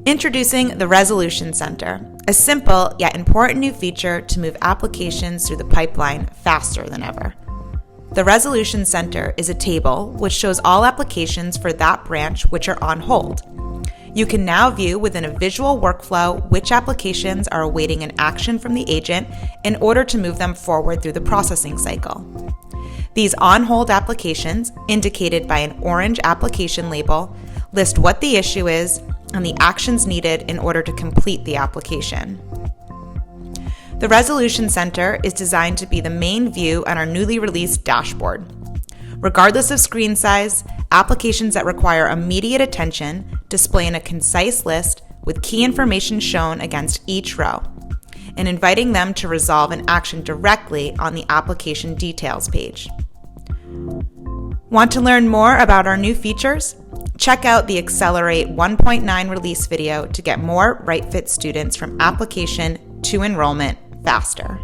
Introducing the Resolution Center, a simple yet important new feature to move applications through the pipeline faster than ever. The Resolution Center is a table which shows all applications for that branch which are on hold. You can now view within a visual workflow which applications are awaiting an action from the agent in order to move them forward through the processing cycle. These on-hold applications, indicated by an orange application label, list what the issue is and the actions needed in order to complete the application. The Resolution Center is designed to be the main view on our newly released dashboard. Regardless of screen size, applications that require immediate attention display in a concise list with key information shown against each row, and inviting them to resolve an action directly on the application details page. Want to learn more about our new features? Check out the Accelerate 1.9 release video to get more Right Fit students from application to enrollment faster.